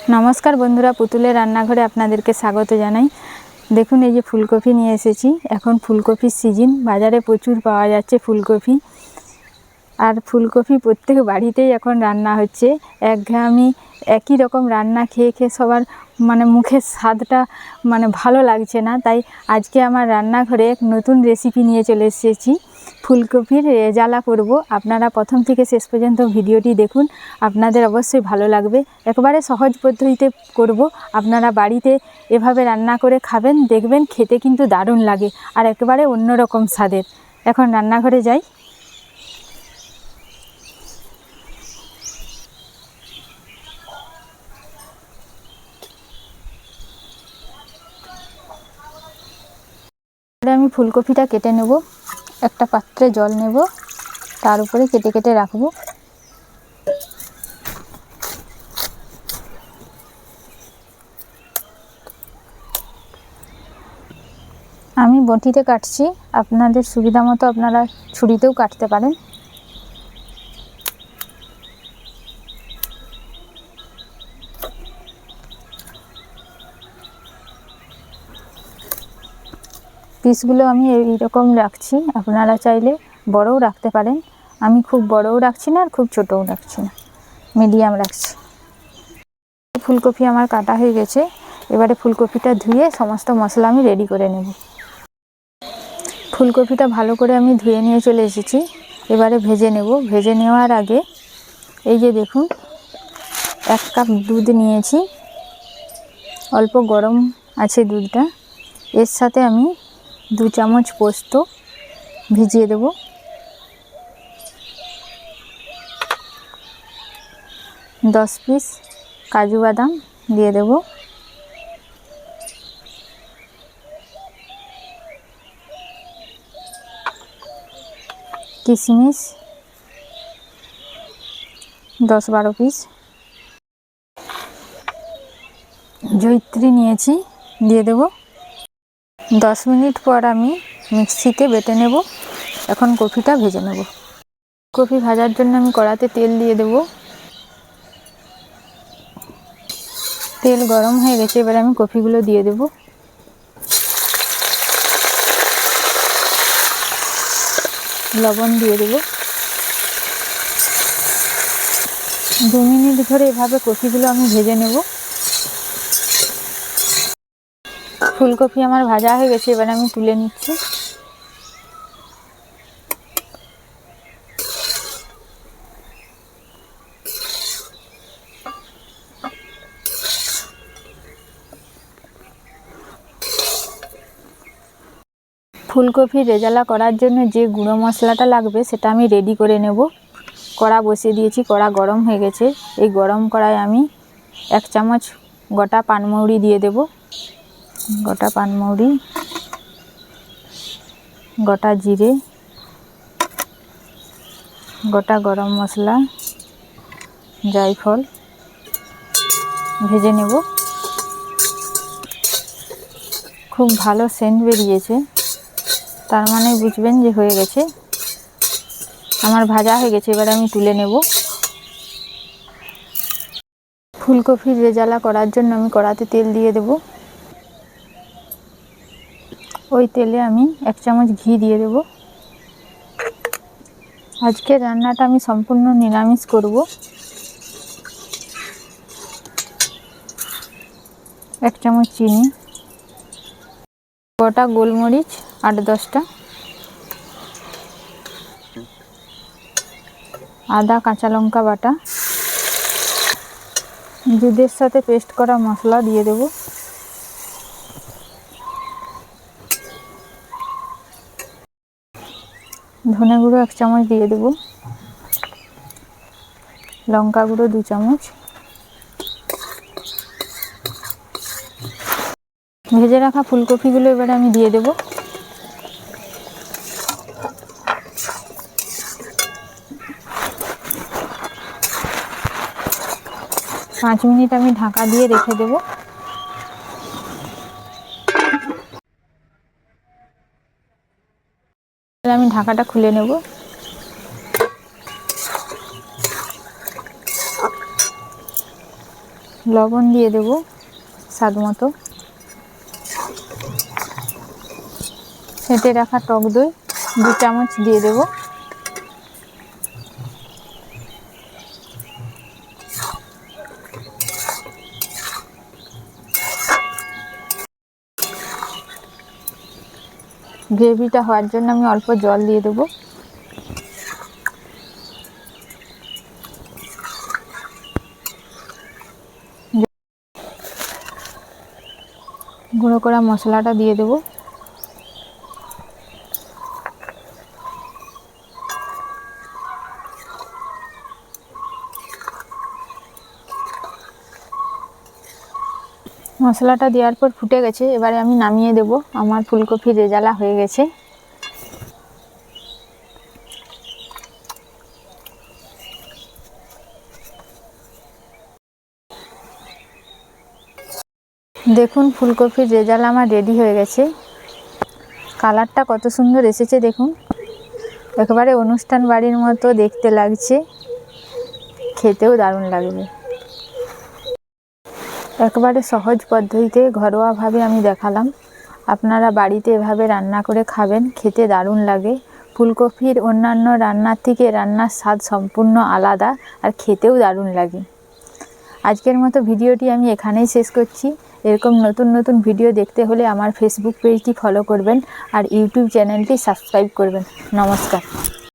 नमस्कार बंधुरा पुतुलेर रान्नाघरे आपनादेरके स्वागत जानाई। देखुन এই যে ফুলকপি নিয়ে এসেছি। এখন ফুলকপির সিজন, বাজারে প্রচুর পাওয়া যাচ্ছে ফুলকপি। আর ফুলকপি প্রত্যেক বাড়িতেই এখন রান্না হচ্ছে। একঘেয়েমি একই রকম রান্না খেয়ে খেয়ে সবার মুখের স্বাদটা ভালো লাগছে না। তাই আজকে আমার রান্নাঘরে এক নতুন রেসিপি নিয়ে চলে এসেছি। ফুলকপির রেজালা করব। আপনারা প্রথম থেকে শেষ পর্যন্ত ভিডিওটি দেখুন, আপনাদের অবশ্যই ভালো লাগবে। একবারে সহজ পদ্ধতিতে করব, আপনারা বাড়িতে এভাবে রান্না করে খাবেন, দেখবেন খেতে কিন্তু দারুণ লাগে আর একেবারে অন্যরকম স্বাদের। এখন রান্নাঘরে যাই। আমি ফুলকপিটা কেটে নেব। একটা পাত্রে জল নেব, তার উপরে কেটে কেটে রাখব। আমি বটিতে কাটছি, আপনাদের সুবিধা মতো আপনারা ছুরিতেও কাটতে পারেন। পিসগুলো আমি এইরকম রাখছি, আপনারা চাইলে বড়ও রাখতে পারেন। আমি খুব বড়ও রাখছি না আর খুব ছোটও রাখছি না, মিডিয়াম রাখছি। ফুলকপি আমার কাটা হয়ে গেছে। এবারে ফুলকপিটা ধুয়ে সমস্ত মশলা আমি রেডি করে নেব। ফুলকপিটা ভালো করে আমি ধুয়ে নিয়ে চলে এসেছি। এবারে ভেজে নেব। ভেজে নেওয়ার আগে এই যে দেখুন, 1 কাপ দুধ নিয়েছি। অল্প গরম আছে দুধটা। এর সাথে আমি 2 চামচ পোস্ত ভিজিয়ে দেব। দশ পিস কাজু বাদাম দিয়ে দেব। কিশমিশ 10-12 পিস। জয়িত্রী নিয়েছি, দিয়ে দেব। 10 মিনিট পর আমি মিক্সিতে বেটে নেব। এখন কপিটা ভেজে নেব। কপি ভাজার জন্য আমি কড়াতে তেল দিয়ে দেব। তেল গরম হয়ে গেছে, এবার আমি কপিগুলো দিয়ে দেব। লবণ দিয়ে দেব। 2 মিনিট ধরে এভাবে কপিগুলো আমি ভেজে নেব। ফুলকপি আমার ভাজা হয়ে গেছে, এবার আমি তুলে নিচ্ছি। ফুলকপির রেজালা করার জন্য যে গুঁড়ো মশলাটা লাগবে সেটা আমি রেডি করে নেব। কড়া বসিয়ে দিয়েছি, কড়া গরম হয়ে গেছে। এই গরম কড়ায় আমি 1 চামচ গোটা পানমৌরি দিয়ে দেব। গোটা পানমৌরি, গোটা জিরে, গোটা গরম মশলা, জায়ফল ভেজে নেব। খুব ভালো সেন্ট বেরিয়েছে, তার মানে বুঝবেন যে হয়ে গেছে। আমার ভাজা হয়ে গেছে, এবার আমি তুলে নেব। ফুলকপির রেজালা করার জন্য আমি কড়াতে তেল দিয়ে দেব। ওই তেলে আমি 1 চামচ ঘি দিয়ে দেব। আজকে রান্নাটা আমি সম্পূর্ণ নিরামিষ করব। 1 চামচ চিনি, গোটা গোলমরিচ 8-10টা, আদা কাঁচা লঙ্কা বাটা, দুধের সাথে পেস্ট করা মশলা দিয়ে দেব। ধনে গুঁড়ো 1 চামচ দিয়ে দেব। লঙ্কা গুঁড়ো 2 চামচ। ভেজে রাখা ফুলকপিগুলো এবারে আমি দিয়ে দেব। পাঁচ মিনিট আমি ঢাকা দিয়ে রেখে দেব। আমি ঢাকাটা খুলে নেব। লবণ দিয়ে দেব স্বাদ মতো। ফেটে রাখা টক দই 2 চামচ দিয়ে দেব। গ্রেভিটা হওয়ার জন্য আমি অল্প জল দিয়ে দেব। গুঁড়ো করা মশলাটা দিয়ে দেব। মশলাটা দেওয়ার পর ফুটে গেছে, এবারে আমি নামিয়ে দেব। আমার ফুলকপি রেজালা হয়ে গেছে। দেখুন ফুলকপির রেজালা আমার রেডি হয়ে গেছে। কালারটা কত সুন্দর এসেছে দেখুন, একেবারে অনুষ্ঠান বাড়ির মতো দেখতে লাগছে, খেতেও দারুণ লাগবে। একেবারে সহজ পদ্ধতিতে ঘরোয়াভাবে আমি দেখালাম, আপনারা বাড়িতে এভাবে রান্না করে খাবেন, খেতে দারুণ লাগে। ফুলকপির অন্যান্য রান্নার থেকে রান্নার স্বাদ সম্পূর্ণ আলাদা আর খেতেও দারুণ লাগে। আজকের মতো ভিডিওটি আমি এখানেই শেষ করছি। এরকম নতুন নতুন ভিডিও দেখতে হলে আমার ফেসবুক পেজটি ফলো করবেন আর ইউটিউব চ্যানেলটি সাবস্ক্রাইব করবেন। নমস্কার।